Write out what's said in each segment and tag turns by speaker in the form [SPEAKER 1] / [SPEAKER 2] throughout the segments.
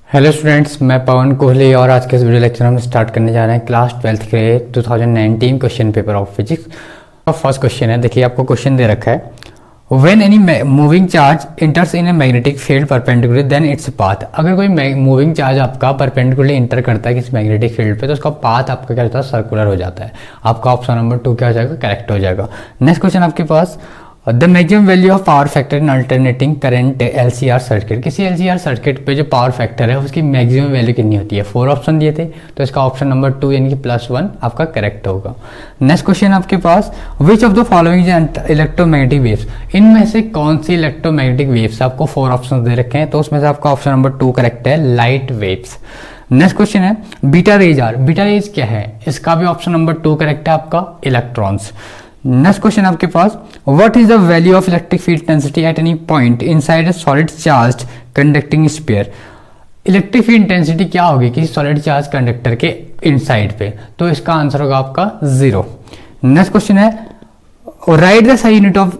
[SPEAKER 1] Hello students, मैं पवन कोहली और आज के इस वीडियो लेक्चर हम स्टार्ट करने जा रहे हैं क्लास 12th के 2019 क्वेश्चन पेपर ऑफ फिजिक्स। और फर्स्ट क्वेश्चन है, देखिए आपको क्वेश्चन दे रखा है, when any moving charge enters in a magnetic field perpendicular then its path. अगर कोई मूविंग चार्ज आपका परपेंडिकुलर इंटर करता है किसी मैग्नेटिक फील्ड पे तो उसका पाथ आपका क्या होता है, सर्कुलर हो जाता है। आपका ऑप्शन नंबर 2 क्या हो जाएगा, करेक्ट हो जाएगा। नेक्स्ट क्वेश्चन आपके पास, the maximum value of power factor in alternating current LCR circuit. किसी एलसीआर सर्किट पे जो पावर फैक्टर है उसकी मैक्सिमम वैल्यू कितनी होती है। 4 ऑप्शन दिए थे तो इसका ऑप्शन नंबर 2 यानी कि +1 आपका करेक्ट होगा। नेक्स्ट क्वेश्चन आपके पास, which of the following electromagnetic waves. इनमें से कौन सी इलेक्ट्रोमैग्नेटिक वेव्स, आपको 4 ऑप्शन दे रखे हैं तो उसमें से आपका ऑप्शन नंबर 2 करेक्ट है, लाइट वेव्स। नेक्स्ट क्वेश्चन है, beta rays are. Beta rays क्या है, इसका भी ऑप्शन नंबर 2 करेक्ट है आपका, इलेक्ट्रॉन्स। नेक्स्ट क्वेश्चन आपके पास, what is the value of electric field intensity at any point inside a solid charge conducting sphere. Electric field intensity क्या होगी किसी सॉलिड चार्ज कंडक्टर के इनसाइड पे, तो इसका आंसर होगा आपका 0। नेक्स्ट क्वेश्चन है, राइट द सही unit of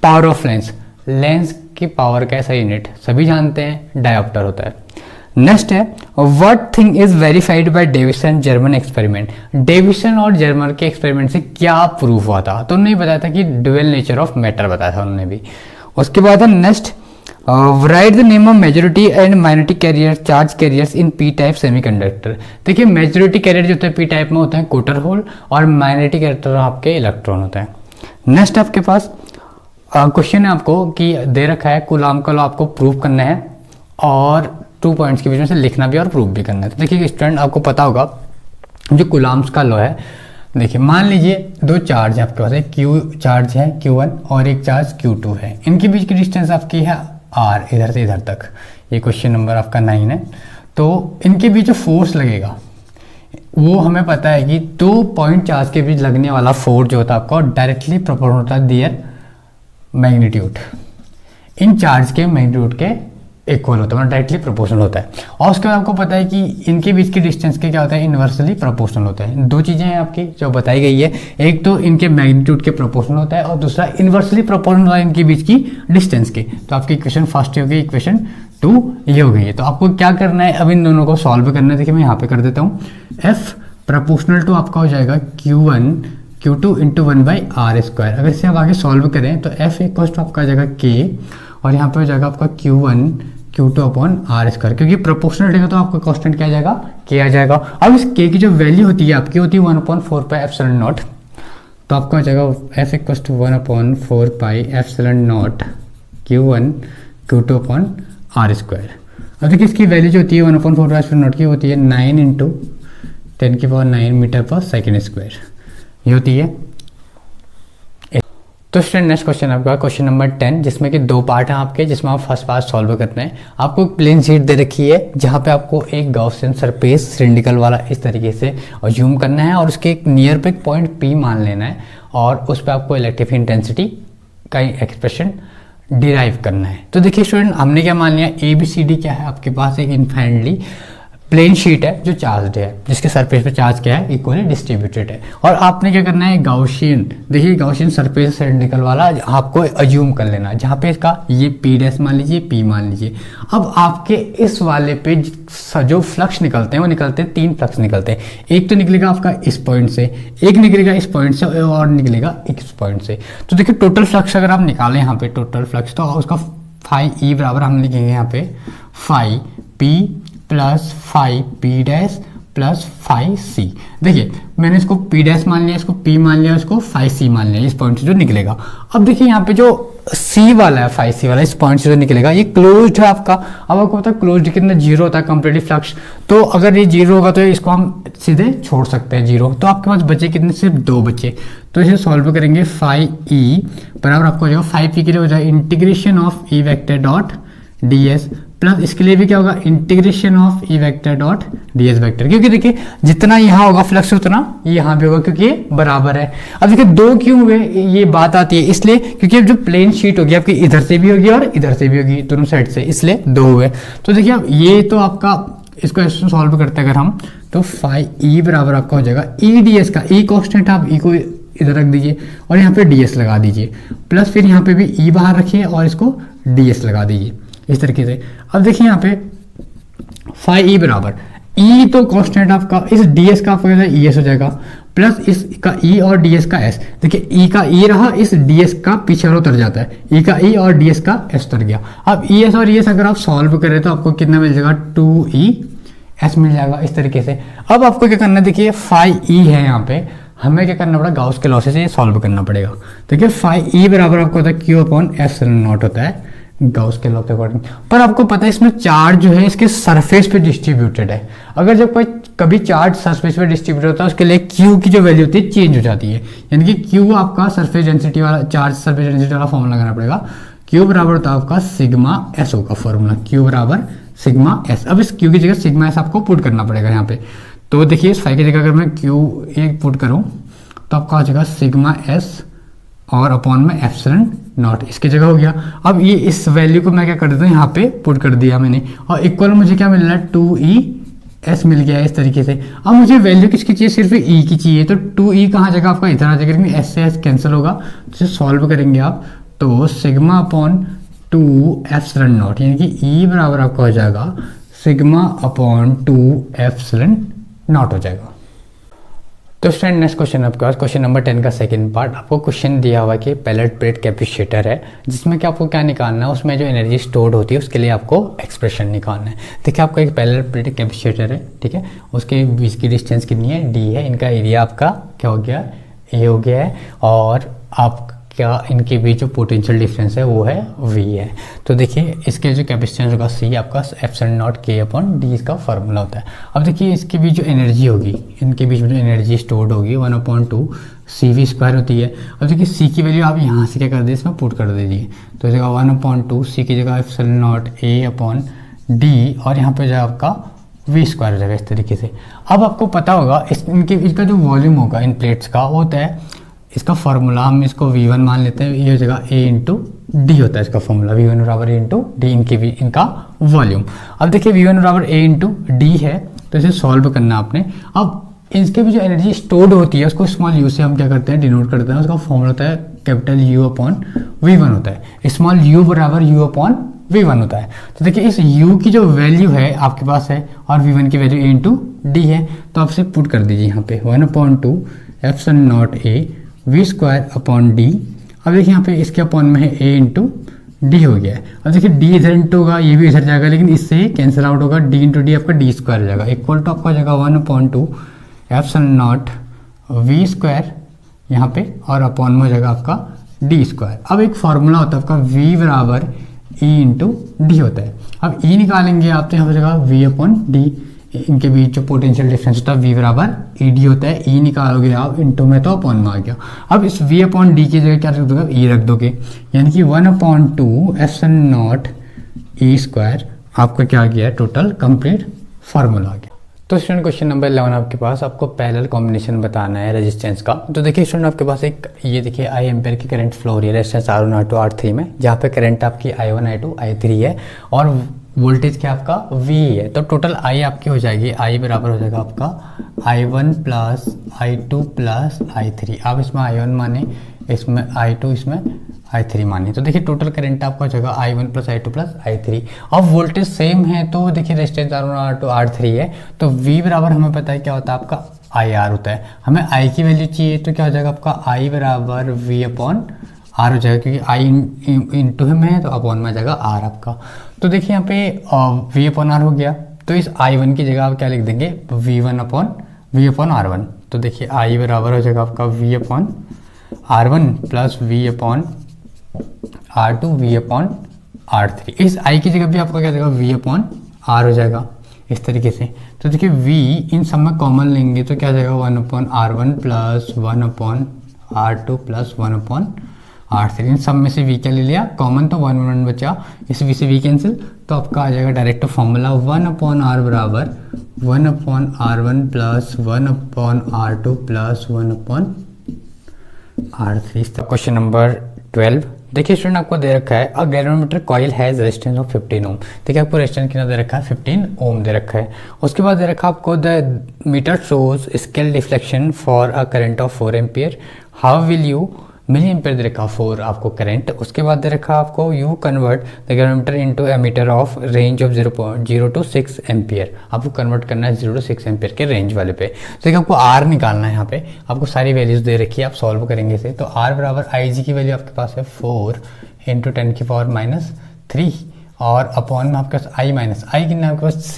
[SPEAKER 1] power of lens. Lens की पावर का सही यूनिट सभी जानते हैं, डायोप्टर होता है। नेक्स्ट है, what thing is verified by Davisson German experiment. Davisson और जर्मन के एक्सपेरिमेंट से क्या प्रूफ हुआ था, तो उन्होंने बताया था कि ड्यूअल नेचर ऑफ मैटर बताया था उन्होंने भी। उसके बाद है next, right the name of majority and minority carrier charge carriers in P type semiconductor. देखिए मेजॉरिटी कैरियर जो होते हैं पी टाइप में होते हैं कोटर होल, और माइनॉरिटी कैरियर आपके इलेक्ट्रॉन होते हैं। नेक्स्ट आपके पास क्वेश्चन है आपको कि दे रखा है कूलाम का लॉ आपको प्रूव करना है और 2 पॉइंट्स के बीच में से लिखना भी और प्रूव भी करना है। तो देखिए स्टूडेंट आपको पता होगा जो कूलाम्स का लॉ है, देखिए मान लीजिए 2 चार्ज है आपके पास, एक क्यू चार्ज है Q1 और एक चार्ज Q2 है। इनके बीच की डिस्टेंस आपकी है R, इधर से इधर तक। ये क्वेश्चन नंबर आपका 9 है। तो इनके बीच जो फोर्स लगेगा वो हमें पता है कि 2 पॉइंट चार्ज के बीच लगने वाला फोर्स जो होता है आपका डायरेक्टली प्रोपोर्शनल होता है दियर मैग्नीट्यूड। इन चार्ज के मैग्नीट्यूड के इक्वल होता है, मतलब डायरेक्टली प्रोपोर्शनल होता है। और उसके बाद आपको पता है कि इनके बीच की डिस्टेंस के क्या होता है, इनवर्सली प्रोपोर्शनल होता है। 2 चीज़ें हैं आपकी जो बताई गई है, एक तो इनके मैग्नीट्यूड के प्रोपोर्शनल होता है और दूसरा इनवर्सली प्रोपोर्शनल होता है इनके बीच की डिस्टेंस के। तो आपकी इक्वेशन फर्स्ट हो गई, इक्वेशन 2 ये हो गई है। तो आपको क्या करना है, अब इन दोनों को सॉल्व करना है। देखिए मैं यहाँ पे कर देता हूँ, F प्रोपोर्शनल टू आपका हो जाएगा Q1 Q2 इंटू 1/r²। अगर इसे आप आगे सॉल्व करें तो F इक्वल टू आपका आ जाएगा K, और यहाँ पे हो जाएगा आपका Q1 Q2 अपॉन r², क्योंकि प्रोपोर्शनल रहेगा तो आपका कांस्टेंट क्या आ जाएगा, K आ जाएगा। अब इस K की जो वैल्यू होती है आपकी होती है 1/4πε0, तो आपका हो जाएगा F equal to 1/4πε0 Q1 Q2 upon r²। अब देखिए इसकी वैल्यू जो होती है 1/4πε0 की होती है 9 × 10⁹ मीटर पर सेकेंड स्क्वायर, ये होती है। तो स्टूडेंट नेक्स्ट क्वेश्चन आपका क्वेश्चन नंबर 10, जिसमें कि 2 पार्ट हैं आपके, जिसमें आप फर्स्ट पार्ट सॉल्व करते हैं। आपको एक प्लेन शीट दे रखी है जहां पे आपको एक गॉसियन सरफेस सिलिंड्रिकल वाला इस तरीके से जूम करना है और उसके एक नियर पे एक पॉइंट P मान लेना है, और उस पर आपको इलेक्ट्रिक इंटेंसिटी का एक्सप्रेशन डिराइव करना है। तो देखिए स्टूडेंट हमने क्या मान लिया, ABCD क्या है आपके पास, एक इनफाइनाइटली प्लेन शीट है जो चार्ज है, जिसके सरफेस पे चार्ज क्या है, इक्वली डिस्ट्रीब्यूटेड है। और आपने क्या करना है, गॉसियन, देखिए गॉसियन सरफेस सिलिंड्रिकल वाला आपको अज्यूम कर लेना, जहाँ पे इसका ये P' मान लीजिए, P मान लीजिए। अब आपके इस वाले पे जो फ्लक्स निकलते हैं वो निकलते हैं 3 फ्लक्स निकलते हैं। एक तो निकलेगा आपका इस पॉइंट से, एक निकलेगा इस पॉइंट से, और निकलेगा इस पॉइंट से। तो देखिए टोटल फ्लक्स अगर आप निकालें यहाँ पे टोटल फ्लक्स, तो उसका φE बराबर हम लिखेंगे यहाँ पे φP plus φP' plus φC। देखिए मैंने इसको P' मान लिया, इसको P मान लिया, इसको φC मान लिया, इस पॉइंट से जो निकलेगा। अब देखिए यहाँ पे जो C वाला है, φC वाला, इस पॉइंट से जो निकलेगा ये क्लोज्ड है आपका। अब आपको पता है क्लोज्ड कितना 0 होता है कंप्लीटली फ्लक्स, तो अगर ये 0 होगा तो इसको हम सीधे छोड़ सकते हैं 0। तो आपके पास बचे कितने, सिर्फ 2 बचे। तो इसे सॉल्व करेंगे, φE बराबर आपको हो जाएगा, φP के लिए हो जाएगा integration of E vector dot ds, plus इसके लिए भी क्या होगा, integration of E vector dot ds vector, क्योंकि देखिए जितना यहाँ होगा फ्लक्स उतना यहाँ भी होगा, क्योंकि ये बराबर है। अब देखिए 2 क्यों हुए, ये बात आती है इसलिए क्योंकि अब जो प्लेन शीट होगी आपकी इधर से भी होगी और इधर से भी होगी, दोनों साइड से, इसलिए 2 हुए। तो देखिए अब ये तो आपका इसको सॉल्व करते हैं अगर हम, तो φE बराबर आपका हो जाएगा EdS का, E कॉन्स्टेंट, आप E को इधर रख दीजिए और यहाँ पे ds लगा दीजिए, प्लस फिर यहाँ पे भी E बाहर रखिए और इसको ds लगा दीजिए इस तरीके से। अब देखिए यहाँ पे फाई ई बराबर ई तो कांस्टेंट आपका इस डी एस का आपका ई एस हो जाएगा प्लस इसका ई और डी एस का एस। देखिए ई का ई रहा, इस डी एस का पीछे और उतर जाता है, ई का ई और डी एस का एस उतर गया। अब ई एस और ई एस अगर आप सॉल्व करें तो आपको कितना मिल जाएगा 2e एस मिल जाएगा इस तरीके से। अब आपको क्या करना है, देखिए फाई ई है यहाँ पे, हमें क्या करना पड़ेगा गाउस के लॉ से ये सॉल्व करना पड़ेगा। देखिए फाई ई बराबर आपको होता है क्यू अपॉन एप्सिलॉन नॉट होता है गाउस के लॉ के अकॉर्डिंग। पर आपको पता है इसमें चार्ज जो है इसके सरफेस पे डिस्ट्रीब्यूटेड है। अगर जब कोई कभी चार्ज सरफेस पे डिस्ट्रीब्यूट होता है उसके लिए क्यू की जो वैल्यू होती है चेंज हो जाती है, यानी कि क्यू आपका सरफेस डेंसिटी वाला चार्ज सरफेस डेंसिटी वाला फॉर्मूला लगाना पड़ेगा। क्यू बराबर होता है आपका सिग्मा एस होगा फॉर्मूला, क्यू बराबर सिग्मा एस। अब इस क्यू की जगह सिग्मा एस आपको पुट करना पड़ेगा यहाँ पे। तो देखिए इस फाई की जगह अगर मैं क्यू एक पुट करूँ तो आपका हो जाएगा सिग्मा एस और अपॉन में एप्सिलॉन नॉट इसकी जगह हो गया। अब ये इस वैल्यू को मैं क्या कर देता हूँ यहाँ पे पुट कर दिया मैंने, और इक्वल मुझे क्या मिल रहा है 2e एस मिल गया है इस तरीके से। अब मुझे वैल्यू किसकी चाहिए, सिर्फ ई की चाहिए, तो 2e कहाँ जाएगा आपका इधर आ जाएगा, क्योंकि एस से एस कैंसिल होगा। तो सॉल्व करेंगे आप तो सिग्मा अपॉन 2 एप्सिलॉन नॉट, यानी कि ई बराबर आपका हो जाएगा सिग्मा अपॉन 2 एप्सिलॉन नॉट हो जाएगा। तो स्टूडेंट नेक्स्ट क्वेश्चन आपके पास क्वेश्चन नंबर 10 का सेकंड पार्ट। आपको क्वेश्चन दिया हुआ है कि पैलेट प्लेट कैपेसिटर है जिसमें कि आपको क्या निकालना है, उसमें जो एनर्जी स्टोर्ड होती है उसके लिए आपको एक्सप्रेशन निकालना है। देखिए आपका एक पैलेट प्लेट कैपेसिटर है, ठीक है, उसके बीच की डिस्टेंस कितनी है डी है, इनका एरिया आपका क्या हो गया ए हो गया है, और आप क्या इनके बीच जो पोटेंशियल डिफरेंस है वो है v है। तो देखिए इसके जो कैपेसिटेंस होगा c आपका epsilon not k upon D इसका फार्मूला होता है। अब देखिए इसके बीच जो एनर्जी होगी, इनके बीच में जो एनर्जी स्टोर्ड होगी 1/2 CV स्क्वायर होती है। अब देखिए c की वैल्यू आप यहाँ से क्या कर दीजिए इसमें पुट कर दीजिए, तो जगह 1/2 c की जगह epsilon not a upon D और यहाँ पे जो आपका v स्क्वायर हो जाएगा इस तरीके से। अब आपको पता होगा इसका जो वॉल्यूम होगा इन प्लेट्स का वो होता है, इसका फार्मूला हम इसको V1 मान लेते हैं, ये हो जाएगा A इंटू डी होता है इसका फॉर्मूला, V1 बराबर A इंटू डी इनका वॉल्यूम। अब देखिए V1 बराबर A इंटू डी है, तो इसे सॉल्व करना आपने। अब इसके भी जो एनर्जी स्टोर्ड होती है उसको स्मॉल u से हम क्या करते हैं डिनोट करते हैं, उसका फॉर्मूला होता है कैपिटल U अपॉन V1 होता है, स्मॉल u बराबर U अपॉन V1 होता है। तो देखिए इस u की जो वैल्यू है आपके पास है और V1 की वैल्यू A इंटू डी है, तो आप इसे पुट कर दीजिए यहाँ पे 1/2 epsilon not A v square upon D. अब देखिए यहाँ पे इसके अपॉन में है a इंटू डी हो गया है। अब देखिए d इधर इंटू होगा, ये भी इधर जाएगा, लेकिन इससे कैंसिल आउट होगा, d इंटू डी आपका डी स्क्वायर हो जाएगा, इक्वल टू आपका हो जाएगा 1/2 एप्सिलॉन नॉट v स्क्वायर यहाँ पे और अपॉन में हो जाएगा आपका डी स्क्वायर। अब एक फार्मूला होता है आपका v बराबर e इंटू डी होता है। अब e निकालेंगे आप तो यहाँ हो जाएगा v अपॉन डी, इनके बीच जो पोटेंशियल डिफरेंस होता है v बराबर ई डी होता है, e निकालोगे आप इंटू में तो अपॉन में आ गया। अब इस v अपॉन डी की जगह क्या रख दोगे, e रख दोगे, यानी कि 1/2 एप्सिलॉन नॉट e स्क्वायर आपका क्या आ गया टोटल कंप्लीट फार्मूला आ गया। तो स्टूडेंट क्वेश्चन नंबर 11 आपके पास आपको पैरेलल कॉम्बिनेशन बताना है रेजिस्टेंस का। तो देखिए स्टूडेंट आपके पास एक ये देखिए आई एम्पेयर की करंट फ्लो हो रही है रेजिस्टेंस R1 R2 R3 में, जहाँ पे करंट आपकी I1 I2 I3 है और वोल्टेज क्या आपका V है। तो टोटल I आपकी हो जाएगी, I बराबर हो जाएगा आपका I1 plus I2 plus I3। आप इसमें I1 माने, इसमें I2, इसमें I3 माने, तो देखिए टोटल करंट आपका हो जाएगा I1 plus I2 plus I3। अब वोल्टेज सेम है तो देखिए रेजिस्टेंस R1 R2 R3 है, तो V बराबर हमें पता है क्या होता है आपका IR होता है। हमें I की वैल्यू चाहिए तो क्या हो जाएगा आपका I बराबर V अपॉन R हो जाएगा, क्योंकि I इंटू में है तो अपॉन में आ जाएगा R आपका। तो देखिए यहाँ पे V अपॉन R हो गया, तो इस I1 की जगह आप क्या लिख देंगे V अपॉन R1। तो देखिए I बराबर हो जाएगा आपका V upon R1 plus V upon R2 V upon R3। इस I की जगह भी आपका क्या देगा V अपॉन R हो जाएगा इस तरीके से। तो देखिए V इन सब में कॉमन लेंगे तो क्या हो जाएगा 1/R1 plus 1/R2 plus 1/R3। इन सब में से V क्या ले लिया कॉमन, तो 1 बचा, इस V से V कैंसिल, तो आपका आ जाएगा डायरेक्ट फॉर्मूला 1/R बराबर 1/R1 plus 1/R2 plus 1/R3। Question number 12 देखिए स्टूडेंट आपको दे रखा है अ galvanometer coil has resistance of 15 ओम। देखिए आपको रेजिस्टेंस कितना दे रखा है 15 ओम दे रखा है। उसके बाद दे रखा है आपको the meter shows scale deflection for a current of 4 ampere, how will you milliampere दे रखा 4 आपको करंट, उसके बाद दे रखा आपको you convert the calorimeter into ammeter of range of 0 to 6 ampere, आपको कन्वर्ट करना है 0 to 6 एम्पियर के रेंज वाले पे। तो देखिए आपको आर निकालना है, यहाँ पे आपको सारी वैल्यूज दे रखी है, आप सॉल्व करेंगे इसे। तो आर बराबर आई जी की वैल्यू आपके पास है 4 इंटू 10⁻³ और अपॉन में आपके पास आई माइनस आई कितना है आपके पास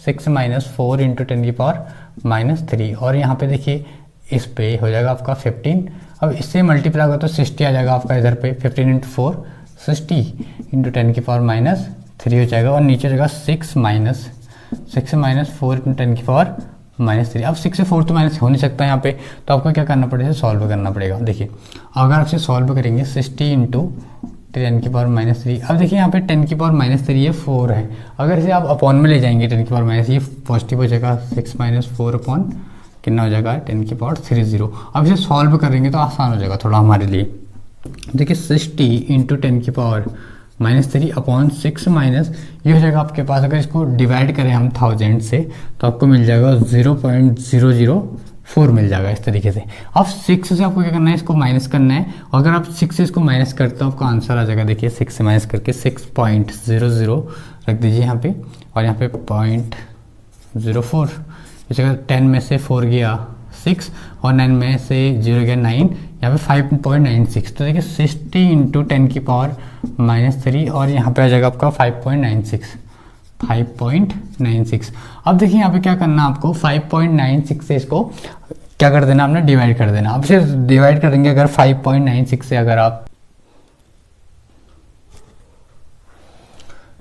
[SPEAKER 1] 6 माइनस 4 इंटू 10⁻³ और यहाँ पे देखिए इस पे हो जाएगा आपका 15। अब इससे मल्टीप्लाई होगा तो 60 आ जाएगा आपका इधर पे, 15 इंटू 4 60 इंटू 10⁻³ हो जाएगा और नीचे हो जाएगा 6 माइनस 4 इंटू 10⁻³ अब 6 से 4 तो माइनस हो नहीं सकता यहाँ पे, तो आपको क्या करना पड़ेगा, सॉल्व करना पड़ेगा। देखिए अगर आप इसे सॉल्व करेंगे 60 इंटू 10⁻³ अब देखिए यहाँ पे 10⁻³ ये 4 है, अगर इसे आप अपॉन में ले जाएंगे 10⁻³ ये पॉजिटिव हो जाएगा, 6 माइनस 4 अपॉन कितना हो जाएगा 10⁻30। अब इसे सॉल्व करेंगे तो आसान हो जाएगा थोड़ा हमारे लिए। देखिए 60 इंटू 10⁻³ अपॉन 6 माइनस ये हो जाएगा आपके पास, अगर इसको डिवाइड करें हम 1000 से तो आपको मिल जाएगा 0.004 मिल जाएगा इस तरीके से। अब 6 से आपको क्या करना है, इसको माइनस करना है, अगर आप 6 से इसको माइनस करते हो आपका आंसर आ जाएगा। देखिए 6 से माइनस करके 6.00 रख दीजिए यहाँ पे और यहाँ पे 0.04, इस जगह 10 में से 4 गया 6 और 9 में से 0 गया 9, यहाँ पे 5.96। तो देखिए 60 इंटू 10⁻³ और यहाँ पे आ जाएगा आपका 5.96। अब देखिए यहाँ पे क्या करना है आपको, 5.96 से इसको क्या कर देना, आपने डिवाइड कर देना। अब सिर्फ डिवाइड कर देंगे अगर 5.96 से, अगर आप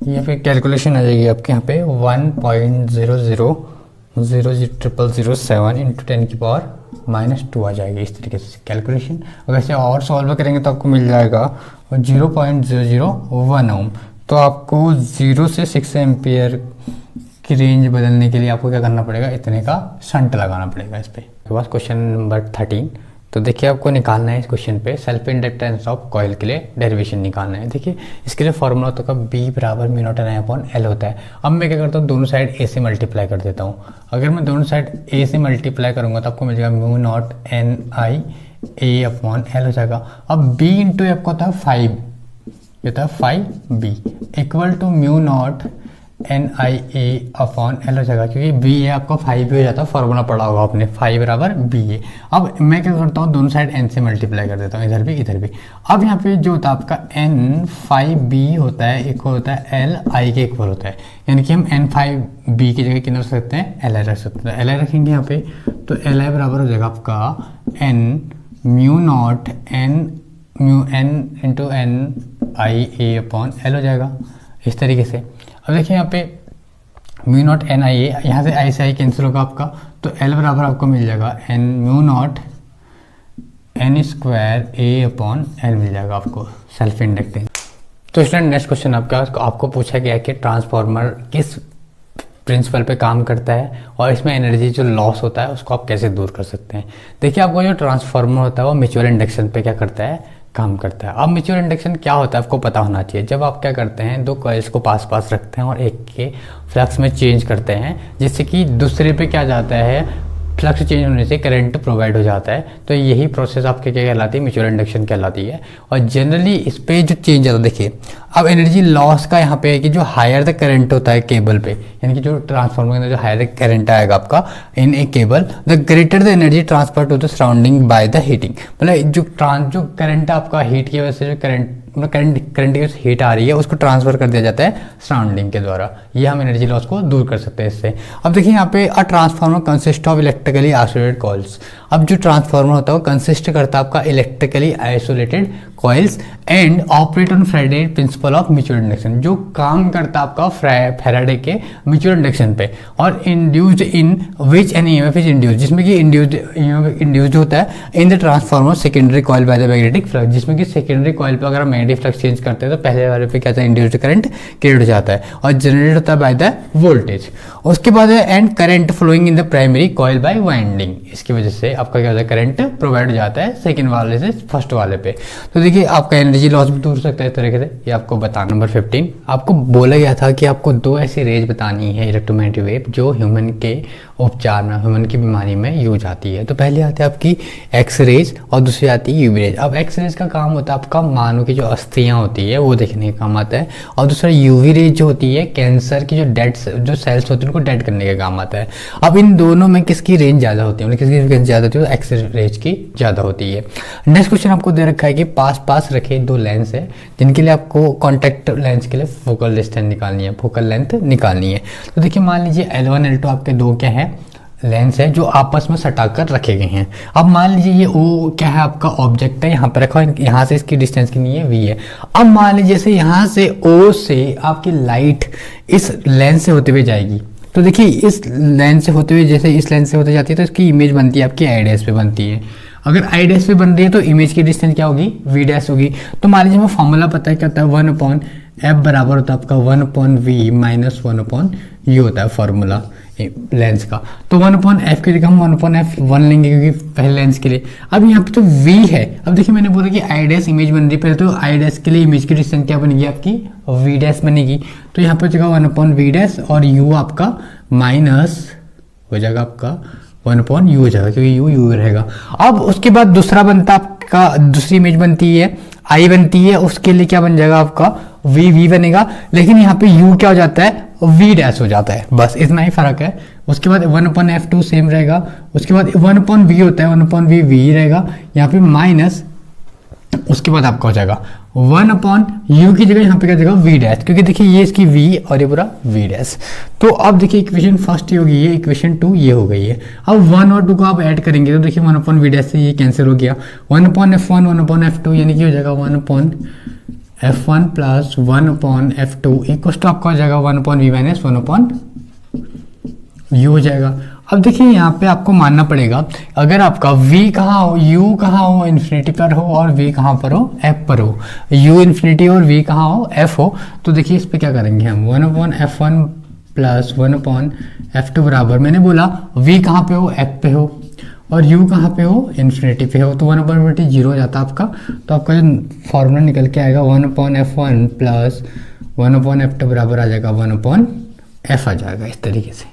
[SPEAKER 1] यहाँ पे कैलकुलेशन आ जाएगी आपके यहाँ पे 1.0000007 इंटू 10⁻² आ जाएगी इस तरीके से कैलकुलेशन। अगर इसे और सॉल्व करेंगे तो आपको मिल जाएगा 0.001 ओम। तो आपको 0 से 6 एम्पियर की रेंज बदलने के लिए आपको क्या करना पड़ेगा, इतने का शंट लगाना पड़ेगा इस पे। उसके बाद क्वेश्चन नंबर 13, तो देखिए आपको निकालना है इस क्वेश्चन पे सेल्फ इंडक्टेंस ऑफ कॉइल के लिए डेरिवेशन निकालना है। देखिए इसके लिए फॉर्मूला तो का B बराबर μ0N/L होता है। अब मैं क्या करता हूँ, दोनों साइड A से मल्टीप्लाई कर देता हूँ। अगर मैं दोनों साइड A से मल्टीप्लाई करूँगा तो आपको मिल जाएगा μ0NIA/L हो जाएगा। अब B इंटू आपको होता है 5, ये होता है 5B इक्वल टू μ0NIA/L हो जाएगा, क्योंकि B ए आपका 5 भी हो जाता है, फॉर्मूला पढ़ा होगा आपने 5 बराबर BA। अब मैं क्या करता हूँ, दोनों साइड N से मल्टीप्लाई कर देता हूँ, इधर भी इधर भी। अब यहाँ पे जो होता है आपका N 5B होता है इक्वल होता है L I के इक्वल होता है, यानी कि हम N 5B की जगह कितना रख सकते हैं, Li रख सकते हैं। Li रखेंगे यहाँ पे तो Li बराबर हो जाएगा आपका N μ0N इंटू NIA/L हो जाएगा इस तरीके से। अब देखिए यहाँ पे μ0NIA, यहाँ से I से I कैंसिल होगा आपका, तो L बराबर आपको मिल जाएगा N μ0N² मिल जाएगा आपको सेल्फ इंडक्टेंस। तो स्टूडेंट नेक्स्ट क्वेश्चन आपको पूछा गया है कि ट्रांसफार्मर किस प्रिंसिपल पे काम करता है और इसमें एनर्जी जो लॉस होता है उसको आप कैसे दूर कर सकते हैं। देखिए आपको जो ट्रांसफार्मर होता है वो म्यूचुअल इंडक्शन पे क्या करता है, काम करता है। अब म्यूचुअल इंडक्शन क्या होता है आपको पता होना चाहिए। जब आप क्या करते हैं, दो कॉइल्स को पास पास रखते हैं और एक के फ्लक्स में चेंज करते हैं, जिससे कि दूसरे पे क्या जाता है, फ्लक्स चेंज होने से करंट प्रोवाइड हो जाता है। तो यही प्रोसेस आपके क्या कहलाती है, म्यूचुअल इंडक्शन कहलाती है। और जनरली इस पे जो चेंज आता है, देखिए अब एनर्जी लॉस का यहाँ पे है कि जो हायर द करंट होता है केबल पे, यानी कि जो ट्रांसफार्मर के अंदर जो हायर द करंट आएगा आपका in a cable, the greater the energy transfer to the surrounding by the heating. मतलब जो करंट आपका हीट की वजह से जो करंट की हीट आ रही है उसको ट्रांसफर कर दिया जाता है सराउंडिंग के द्वारा। ये हम एनर्जी लॉस को दूर कर सकते हैं इससे। अब देखिए यहाँ पे a transformer consist of electrically isolated coils. अब जो ट्रांसफार्मर होता है वो कंसिस्ट करता है आपका electrically isolated coils and operate on Faraday principle of mutual induction, जो काम करता है आपका फैराडे के म्यूचुअल इंडक्शन पे। और induced in which N EMF is induced, जिसमें कि इंड्यूस्ड होता है in the transformer secondary coil by the magnetic flux, जिसमें कि सेकेंडरी कॉइल पे अगर हम मैग्नेटिक फ्लक्स चेंज करते हैं तो पहले वाले पे क्या था, इंड्यूस्ड करंट क्रिएट हो जाता है और जनरेट होता है बाय द वोल्टेज। उसके बाद and current flowing in the primary coil by winding, इसकी वजह से आपका क्या होता है, करंट प्रोवाइड हो जाता है सेकेंड वाले से फर्स्ट वाले पे। तो देखिए देखिए आपका एनर्जी लॉस भी दूर हो सकता है इस तरीके से। ये आपको बता नंबर 15 आपको बोला गया था कि आपको दो ऐसी रेज बतानी है इलेक्ट्रोमैग्नेटिक वेव जो ह्यूमन के उपचार में, ह्यूमन की बीमारी में यूज आती है। तो पहले आती है आपकी एक्स रेज और दूसरी आती है यूवी रेज। अब एक्स रेज का काम होता है आपका मानव की जो अस्थियाँ होती है वो देखने का काम आता है, और दूसरा यूवी रेज जो होती है कैंसर की जो डेड जो सेल्स होती है उनको डेड करने का काम आता है। अब इन दोनों में किसकी रेंज ज़्यादा होती है, मतलब किसकी फ्रिक्वेंसी ज़्यादा होती है, तो एक्स रेज की ज़्यादा होती है। नेक्स्ट क्वेश्चन आपको दे रखा है कि पास रखे दो लेंस है जिनके लिए आपको कॉन्टैक्ट लेंस के लिए फोकल डिस्टेंस निकालनी है, फोकल लेंथ निकालनी है। तो देखिए मान लीजिए L1 L2 आपके दो क्या है लेंस है जो आपस में सटाकर रखे गए हैं। अब मान लीजिए ये ओ क्या है आपका ऑब्जेक्ट है, यहाँ पर रखा है, यहाँ से इसकी डिस्टेंस कितनी है v है। अब मान लीजिए जैसे यहाँ से ओ से आपकी लाइट इस लेंस से होते हुए जाएगी, तो देखिए इस लेंस से होते हुए जैसे इस लेंस से होते जाती है तो इसकी इमेज बनती है आपकी आई डैश पे बनती है। अगर आई डैश पे बन रही है तो इमेज की डिस्टेंस क्या होगी, वी डैश होगी। तो मान लीजिए हमें फॉर्मूला पता है क्या होता है, 1/f बराबर होता है आपका 1/v माइनस 1/u होता है फॉर्मूला लेंस का। तो 1/f की जगह हम 1/f1 लेंगे क्योंकि पहले लेंस के लिए। अब यहाँ पे तो v है। अब देखिए मैंने बोला कि आई डैश इमेज बन रही है, पहले तो आई डैश के लिए इमेज की डिस्टेंस क्या बनेगी आपकी v डैश बनेगी। तो यहाँ पर जगह 1/v डैश और u आपका माइनस हो जाएगा आपका 1/u हो जाएगा क्योंकि u रहेगा। अब उसके बाद दूसरा बनता आपका, दूसरी इमेज बनती है आई बनती है, उसके लिए क्या बन जाएगा आपका v बनेगा, लेकिन यहाँ पे u क्या हो जाता है v डैश हो जाता है, बस इतना ही फर्क है। उसके बाद 1/f2 सेम रहेगा, उसके बाद 1/v होता है 1/v v रहेगा यहाँ पे माइनस, उसके बाद आपका हो जाएगा 1/u की जगह यहाँ पे क्या जाएगा v डैश, क्योंकि देखिए ये इसकी v और ये पूरा v डैश। तो अब देखिए इक्वेशन फर्स्ट ये होगी, ये इक्वेशन 2 ये हो गई है। अब 1 और 2 को आप ऐड करेंगे तो देखिए 1/v डैश से ये कैंसिल हो गया, 1/f1 1/f2 यानी कि हो जाएगा 1/f1 plus 1/f2 equal to आपका हो जाएगा 1/v माइनस 1/u हो जाएगा। अब देखिए यहाँ पे आपको मानना पड़ेगा अगर आपका v कहाँ हो, u कहाँ हो, इन्फिनिटी पर हो, और v कहाँ पर हो, f पर हो, u इन्फिनिटी और v कहाँ हो, f हो, तो देखिए इस पे क्या करेंगे हम 1/f1 प्लस 1/f2 बराबर, मैंने बोला v कहाँ पे हो, f पे हो, और u कहाँ पे हो, इन्फिनिटी पे हो, तो 1/v 0 हो जाता है आपका। तो आपका जो फॉर्मूला निकल के आएगा 1/f1 प्लस 1/f2 बराबर आ जाएगा 1/f आ जाएगा इस तरीके से।